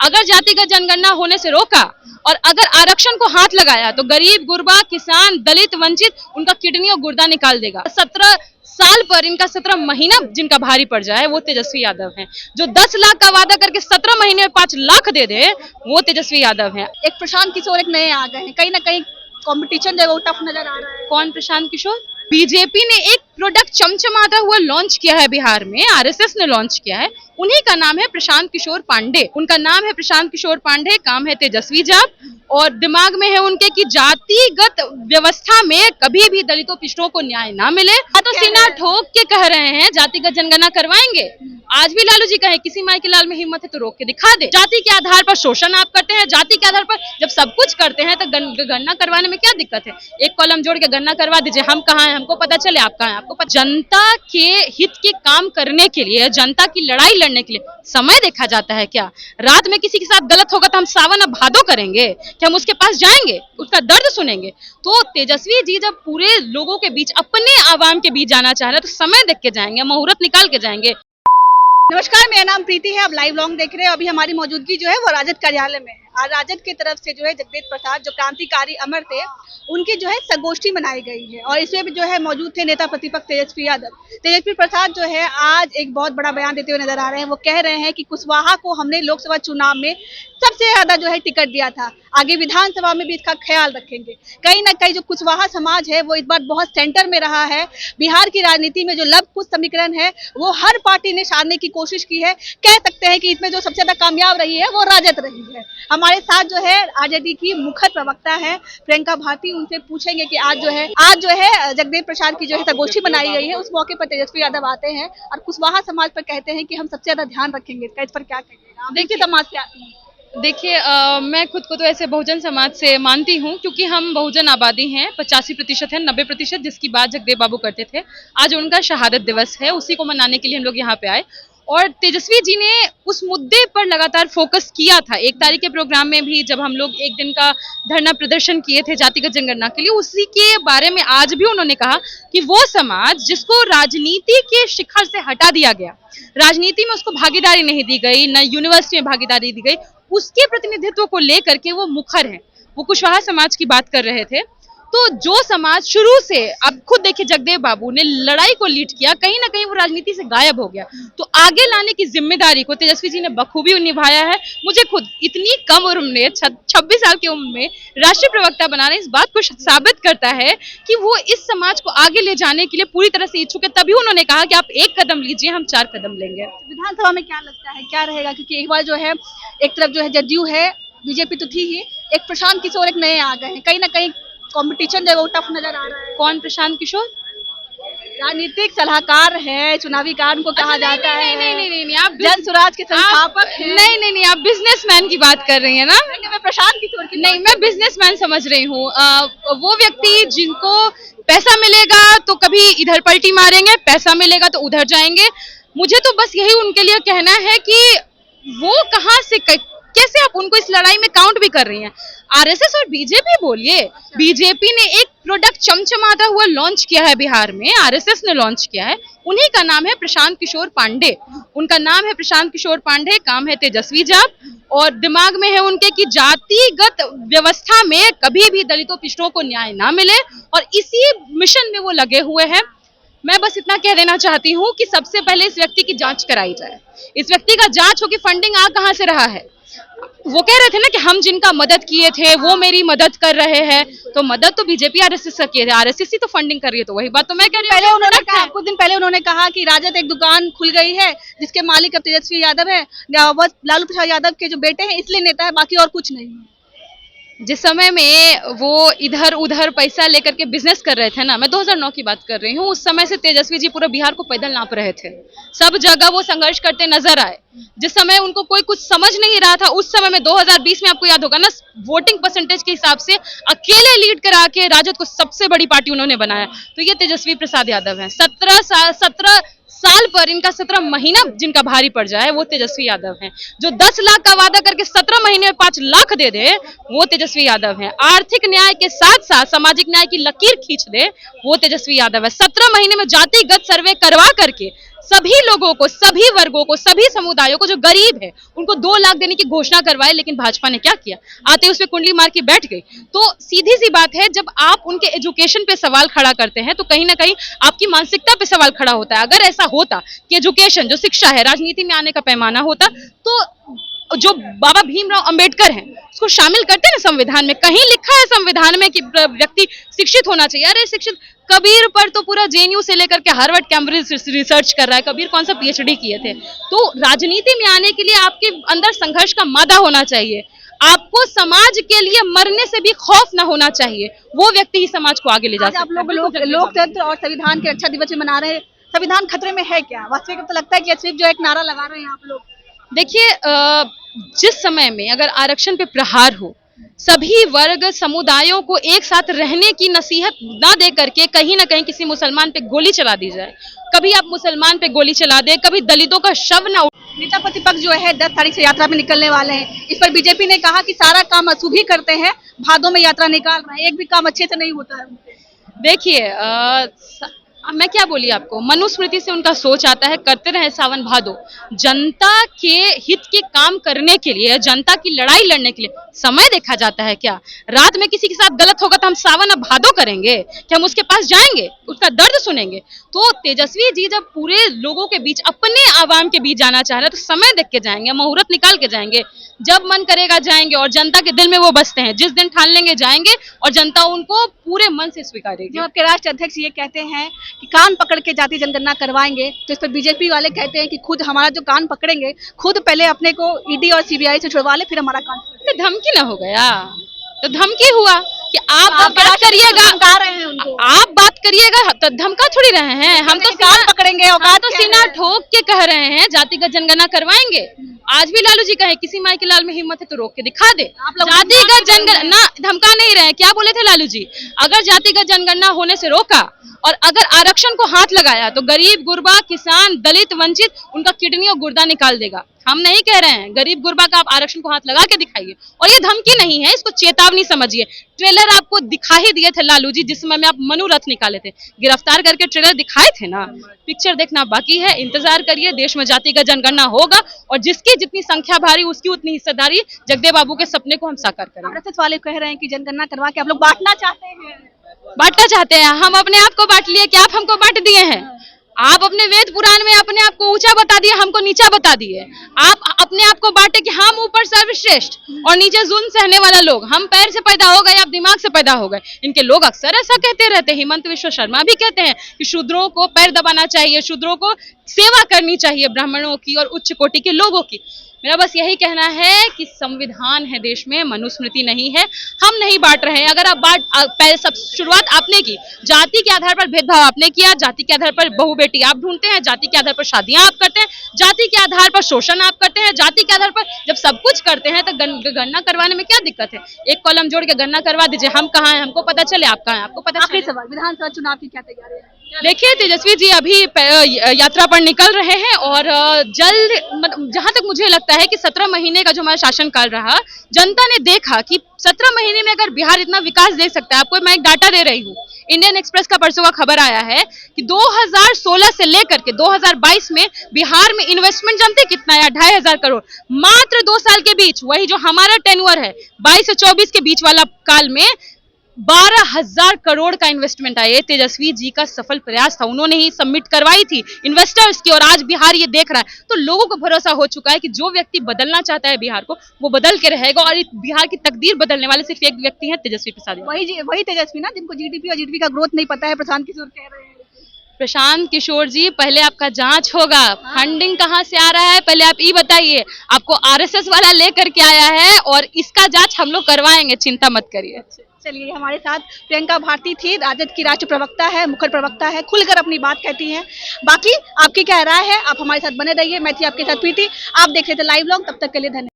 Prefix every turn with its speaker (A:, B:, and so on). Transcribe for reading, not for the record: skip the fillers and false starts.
A: अगर जातिगत जनगणना होने से रोका और अगर आरक्षण को हाथ लगाया तो गरीब, गुरबा, किसान, दलित, वंचित उनका किडनी और गुर्दा निकाल देगा। 17 साल पर इनका 17 महीना जिनका भारी पड़ जाए वो तेजस्वी यादव हैं। जो 10 लाख का वादा करके 17 महीने में 5 लाख दे दे वो तेजस्वी यादव हैं।
B: एक प्रशांत किशोर एक नए आ गए हैं, कहीं ना कहीं कंपटीशन जो है वो टफ नजर आ रहा है।
A: कौन प्रशांत किशोर? बीजेपी ने एक प्रोडक्ट चमचमाता हुआ लॉन्च किया है बिहार में, आरएसएस ने लॉन्च किया है। उन्हीं का नाम है प्रशांत किशोर पांडे। उनका नाम है प्रशांत किशोर पांडे, काम है तेजस्वी जाप और दिमाग में है उनके कि जातिगत व्यवस्था में कभी भी दलितों पिछड़ों को न्याय ना मिले। तो सीना ठोक के कह रहे हैं जातिगत जनगणना करवाएंगे। आज भी लालू जी कहे किसी माई के लाल में हिम्मत है तो रोक के दिखा दे। जाति के आधार पर शोषण आप करते हैं, जाति के आधार पर जब सब कुछ करते हैं तो गणना करवाने में क्या दिक्कत है? एक कॉलम जोड़ के गणना करवा दीजिए, हम कहाँ हैं हमको पता चले, आप कहाँ हैं आपको पता। जनता के हित के काम करने के लिए, जनता की लड़ाई लड़ने के लिए समय देखा जाता है क्या? रात में किसी के साथ गलत होगा तो हम सावन अब भादो करेंगे कि हम उसके पास जाएंगे, उसका दर्द सुनेंगे? तो तेजस्वी जी जब पूरे लोगों के बीच, अपने आवाम के बीच जाना चाह रहे हैं तो समय देख के जाएंगे, मुहूर्त निकाल के जाएंगे।
B: नमस्कार, मेरा नाम प्रीति है, आप लाइव लॉन्ग देख रहे हैं। अभी हमारी मौजूदगी जो है वो राजद कार्यालय में है। आज राजद की तरफ से जो है जगदेव प्रसाद जो क्रांतिकारी अमर थे उनकी जो है संगोष्ठी मनाई गई है और इसमें भी जो है मौजूद थे नेता प्रतिपक्ष तेजस्वी यादव। तेजस्वी प्रसाद जो है आज एक बहुत बड़ा बयान देते हुए नजर आ रहे हैं। वो कह रहे हैं कि कुशवाहा को हमने लोकसभा चुनाव में सबसे ज्यादा जो है टिकट दिया था, आगे विधानसभा में भी इसका ख्याल रखेंगे। कहीं ना कहीं जो कुशवाहा समाज है वो इस बार बहुत सेंटर में रहा है। बिहार की राजनीति में जो लव कुश समीकरण है वो हर पार्टी ने साधने की कोशिश की है। कह सकते हैं कि इसमें जो सबसे ज्यादा कामयाब रही है वो राजद रही है। हमारे साथ जो है आरजेडी की मुखर प्रवक्ता है प्रियंका भारती, उनसे पूछेंगे कि आज जो है जगदेव प्रसाद की जो है संगोष्ठी बनाई गई है, उस मौके पर तेजस्वी यादव आते हैं और कुशवाहा समाज पर कहते हैं कि हम सबसे ज्यादा ध्यान रखेंगे। इसका इस पर क्या कहेंगे? देखिए समाज से आती है।
A: देखिए मैं खुद को तो ऐसे बहुजन समाज से मानती हूँ क्योंकि हम बहुजन आबादी हैं, 85% है, 90% जिसकी बात जगदेव बाबू करते थे। आज उनका शहादत दिवस है, उसी को मनाने के लिए हम लोग यहाँ पे आए और तेजस्वी जी ने उस मुद्दे पर लगातार फोकस किया था। 1 तारीख के प्रोग्राम में भी जब हम लोग 1 दिन का धरना प्रदर्शन किए थे जातिगत जनगणना के लिए, उसी के बारे में आज भी उन्होंने कहा कि वो समाज जिसको राजनीति के शिखर से हटा दिया गया, राजनीति में उसको भागीदारी नहीं दी गई, न यूनिवर्सिटी में भागीदारी दी गई, उसके प्रतिनिधित्व को लेकर के वो मुखर हैं। वो कुशवाहा समाज की बात कर रहे थे। तो जो समाज शुरू से, अब खुद देखिए जगदेव बाबू ने लड़ाई को लीड किया, कहीं ना कहीं वो राजनीति से गायब हो गया, तो आगे लाने की जिम्मेदारी को तेजस्वी जी ने बखूबी निभाया है। मुझे खुद इतनी कम उम्र में, 26 साल की उम्र में राष्ट्रीय प्रवक्ता बनाना इस बात को साबित करता है कि वो इस समाज को आगे ले जाने के लिए पूरी तरह से इच्छुक है। तभी उन्होंने कहा कि आप 1 कदम लीजिए, हम 4 कदम लेंगे।
B: विधानसभा में क्या लगता है क्या रहेगा? क्योंकि एक बार जो है एक तरफ जो है जदयू है, बीजेपी तो थी ही, एक प्रशांत किशोर एक नए आ गए हैं, कहीं ना कहीं कंपटीशन जो है वो टफ नजर आ रहा है।
A: कौन प्रशांत किशोर?
B: राजनीतिक सलाहकार है, चुनावी कार्य को कहा जाता है।
A: नहीं, आप
B: जन स्वराज के संस्थापक हैं।
A: नहीं, आप बिजनेसमैन की बात कर रही है ना?
B: मैं प्रशांत किशोर की
A: नहीं, मैं बिजनेसमैन समझ रही हूँ। वो व्यक्ति जिनको पैसा मिलेगा तो कभी इधर पलटी मारेंगे, पैसा मिलेगा तो उधर जाएंगे। मुझे तो बस यही उनके लिए कहना है कि वो कहाँ से कैसे आप उनको इस लड़ाई में काउंट भी कर रही हैं। आरएसएस और बीजेपी बोलिए, बीजेपी ने एक प्रोडक्ट चमचमाता हुआ लॉन्च किया है बिहार में, आरएसएस ने लॉन्च किया है। उन्हीं का नाम है प्रशांत किशोर पांडे। उनका नाम है प्रशांत किशोर पांडे, काम है तेजस्वी जाप और दिमाग में है उनके कि जातिगत व्यवस्था में कभी भी दलितों पिछड़ों को न्याय ना मिले और इसी मिशन में वो लगे हुए हैं। मैं बस इतना कह देना चाहती हूँ कि सबसे पहले इस व्यक्ति की जांच कराई जाए, इस व्यक्ति का जांच हो कि फंडिंग आ कहाँ से रहा है। वो कह रहे थे ना कि हम जिनका मदद किए थे वो मेरी मदद कर रहे हैं, तो मदद तो बीजेपी आरएसएस का किए थे, आरएसएस ही तो फंडिंग कर रही है, तो वही बात तो मैं कह रही हूँ।
B: कुछ दिन पहले उन्होंने कहा कि राजद एक दुकान खुल गई है जिसके मालिक अब तेजस्वी यादव है, बस लालू प्रसाद यादव के जो बेटे हैं इसलिए नेता है, बाकी और कुछ नहीं है।
A: जिस समय में वो इधर उधर पैसा लेकर के बिजनेस कर रहे थे ना, मैं 2009 की बात कर रही हूँ, उस समय से तेजस्वी जी पूरा बिहार को पैदल नाप रहे थे। सब जगह वो संघर्ष करते नजर आए। जिस समय उनको कोई कुछ समझ नहीं रहा था, उस समय में 2020 में आपको याद होगा ना, वोटिंग परसेंटेज के हिसाब से अकेले लीड करा के राजद को सबसे बड़ी पार्टी उन्होंने बनाया। तो ये तेजस्वी प्रसाद यादव है। 17 साल पर इनका 17 महीना जिनका भारी पड़ जाए वो तेजस्वी यादव हैं। जो 10 लाख का वादा करके 17 महीने में 5 लाख दे दे वो तेजस्वी यादव हैं। आर्थिक न्याय के साथ साथ सामाजिक न्याय की लकीर खींच दे वो तेजस्वी यादव है। 17 महीने में जातिगत सर्वे करवा करके सभी लोगों को, सभी वर्गों को, सभी समुदायों को, जो गरीब है उनको 2 लाख देने की घोषणा करवाए, लेकिन भाजपा ने क्या किया, आते ही उसमें कुंडली मार के बैठ गई। तो सीधी सी बात है, जब आप उनके एजुकेशन पे सवाल खड़ा करते हैं तो कहीं ना कहीं आपकी मानसिकता पे सवाल खड़ा होता है। अगर ऐसा होता कि एजुकेशन, जो शिक्षा है, राजनीति में आने का पैमाना होता, तो जो बाबा भीमराव अंबेडकर हैं उसको शामिल करते हैं ना संविधान में। कहीं लिखा है संविधान में कि व्यक्ति शिक्षित होना चाहिए? अरे शिक्षित कबीर पर तो पूरा जेएनयू से लेकर के हार्वर्ड कैम्ब्रिज रिसर्च कर रहा है। कबीर कौन सा पीएचडी किए थे? तो राजनीति में आने के लिए आपके अंदर संघर्ष का मादा होना चाहिए। आपको समाज के लिए मरने से भी खौफ ना होना चाहिए। वो व्यक्ति ही समाज को आगे ले जा सकता है।
B: आप लोग लोकतंत्र और संविधान के रक्षा दिवस मना रहे हैं, संविधान खतरे में है क्या? वास्तविक तो लगता है कि सिर्फ जो एक नारा लगा रहे हैं आप लोग।
A: देखिए, जिस समय में अगर आरक्षण पे प्रहार हो, सभी वर्ग समुदायों को एक साथ रहने की नसीहत ना दे करके कहीं ना कहीं किसी मुसलमान पे गोली चला दी जाए, कभी आप मुसलमान पे गोली चला दे, कभी दलितों का शव ना।
B: नेता प्रतिपक्ष जो है 10 तारीख से यात्रा में निकलने वाले हैं, इस पर बीजेपी ने कहा कि सारा काम अशुभ ही करते हैं, भादों में यात्रा निकाल रहे हैं, एक भी काम अच्छे से नहीं होता है।
A: देखिए, मैं क्या बोली आपको, मनुस्मृति से उनका सोच आता है, करते रहे सावन भादो। जनता के हित के काम करने के लिए, जनता की लड़ाई लड़ने के लिए समय देखा जाता है क्या? रात में किसी के साथ गलत होगा तो हम सावन अब भादो करेंगे कि हम उसके पास जाएंगे, उसका दर्द सुनेंगे? तो तेजस्वी जी जब पूरे लोगों के बीच, अपने आवाम के बीच जाना चाह रहे हैं तो समय देख के जाएंगे, मुहूर्त निकाल के जाएंगे, जब मन करेगा जाएंगे, और जनता के दिल में वो बसते हैं। जिस दिन ठान लेंगे जाएंगे और जनता उनको पूरे मन से स्वीकारेगी।
B: जब आपके राष्ट्रीय अध्यक्ष ये कहते हैं कि कान पकड़ के जाति जनगणना करवाएंगे, तो इस पर बीजेपी वाले कहते हैं कि खुद हमारा जो कान पकड़ेंगे, खुद पहले अपने को ईडी और सीबीआई से छुड़वा ले, फिर हमारा कान।
A: तो धमकी ना हो गया? तो धमकी हुआ कि आप बात करिएगा, आप बात करिएगा, तो धमका थोड़ी रहे हैं। हम तो कान पकड़ेंगे, हम तो सीना ठोक के कह रहे हैं जातिगत जनगणना करवाएंगे। आज भी लालू जी कहे किसी माई के लाल में हिम्मत है तो रोक के दिखा दे। जातिगत जनगणना धमका नहीं रहे। क्या बोले थे लालू जी? अगर जातिगत जनगणना होने से रोका और अगर आरक्षण को हाथ लगाया तो गरीब गुरबा, किसान, दलित, वंचित, उनका किडनी और गुर्दा निकाल देगा। हम नहीं कह रहे हैं, गरीब गुरबा का आप आरक्षण को हाथ लगा के दिखाइए। और ये धमकी नहीं है, इसको चेतावनी समझिए। ट्रेलर आपको दिखा ही दिए थे लालू जी, जिस समय में आप मनु रथ निकाले थे, गिरफ्तार करके ट्रेलर दिखाए थे ना। पिक्चर देखना बाकी है, इंतजार करिए। देश में जातिगत जनगणना होगा और जिसकी जितनी संख्या भारी उसकी उतनी हिस्सेदारी। जगदेव बाबू के सपने को हम साकार करेंगे।
B: आरएसएस वाले कह रहे हैं कि जनगणना करवा के आप लोग बांटना चाहते हैं।
A: बांटना चाहते हैं? हम अपने आप को बांट लिए, क्या आप हमको बांट दिए हैं? आप अपने वेद पुराण में अपने आप को ऊंचा बता दिए, हमको नीचा बता दिए। आप अपने आप को बांटे कि हम ऊपर सर्वश्रेष्ठ और नीचे जुल्म सहने वाला लोग। हम पैर से पैदा हो गए, आप दिमाग से पैदा हो गए। इनके लोग अक्सर ऐसा कहते रहते हैं। हिमंत विश्व शर्मा भी कहते हैं कि शूद्रों को पैर दबाना चाहिए, शूद्रों को सेवा करनी चाहिए, ब्राह्मणों की और उच्च कोटि के लोगों की। मेरा बस यही कहना है कि संविधान है देश में, मनुस्मृति नहीं है। हम नहीं बांट रहे हैं। अगर आप सब शुरुआत आपने की, जाति के आधार पर भेदभाव आपने किया, जाति के आधार पर बहू बेटी आप ढूंढते हैं, जाति के आधार पर शादियां आप करते हैं, जाति के आधार पर शोषण आप करते हैं, जाति के आधार पर जब सब कुछ करते हैं तो गणना करवाने में क्या दिक्कत है? एक कॉलम जोड़ के गणना करवा दीजिए। हम कहाँ हैं हमको पता चले, आप कहाँ हैं आपको पता चले।
B: सवाल, विधानसभा चुनाव की क्या तैयारी है?
A: देखिए, तेजस्वी जी अभी यात्रा पर निकल रहे हैं और जल्द, जहां तक मुझे लगता है कि 17 महीने का जो हमारा शासनकाल रहा, जनता ने देखा कि 17 महीने में अगर बिहार इतना विकास दे सकता है। आपको मैं एक डाटा दे रही हूँ, इंडियन एक्सप्रेस का परसों का खबर आया है कि 2016 से लेकर के 2022 में बिहार में इन्वेस्टमेंट जानते कितना है? 2500 करोड़। मात्र 2 साल के बीच, वही जो हमारा टेन्योर है 22 से 24 के बीच वाला काल में 12,000 करोड़ का इन्वेस्टमेंट आया। ये तेजस्वी जी का सफल प्रयास था। उन्होंने ही सबमिट करवाई थी इन्वेस्टर्स की और आज बिहार ये देख रहा है। तो लोगों को भरोसा हो चुका है कि जो व्यक्ति बदलना चाहता है बिहार को, वो बदल के रहेगा। और बिहार की तकदीर बदलने वाले सिर्फ एक व्यक्ति है, तेजस्वी प्रसाद।
B: वही तेजस्वी ना जिनको जीडीपी और जीडीपी का ग्रोथ नहीं पता है, प्रशांत किशोर कह रहे हैं।
A: प्रशांत किशोर जी, पहले आपका जांच होगा। फंडिंग कहां से आ रहा है पहले आप ये बताइए। आपको आरएसएस वाला लेकर के आया है और इसका जांच हम लोग करवाएंगे, चिंता मत करिए।
B: चलिए, हमारे साथ प्रियंका भारती थी, राजद की राष्ट्रीय प्रवक्ता है, मुखर प्रवक्ता है, खुलकर अपनी बात कहती हैं। बाकी आपकी क्या राय है, आप हमारे साथ बने रहिए। मैं थी आपके साथ प्रीति, आप देख रहे थे लाइव व्लॉग। तब तक के लिए धन्यवाद।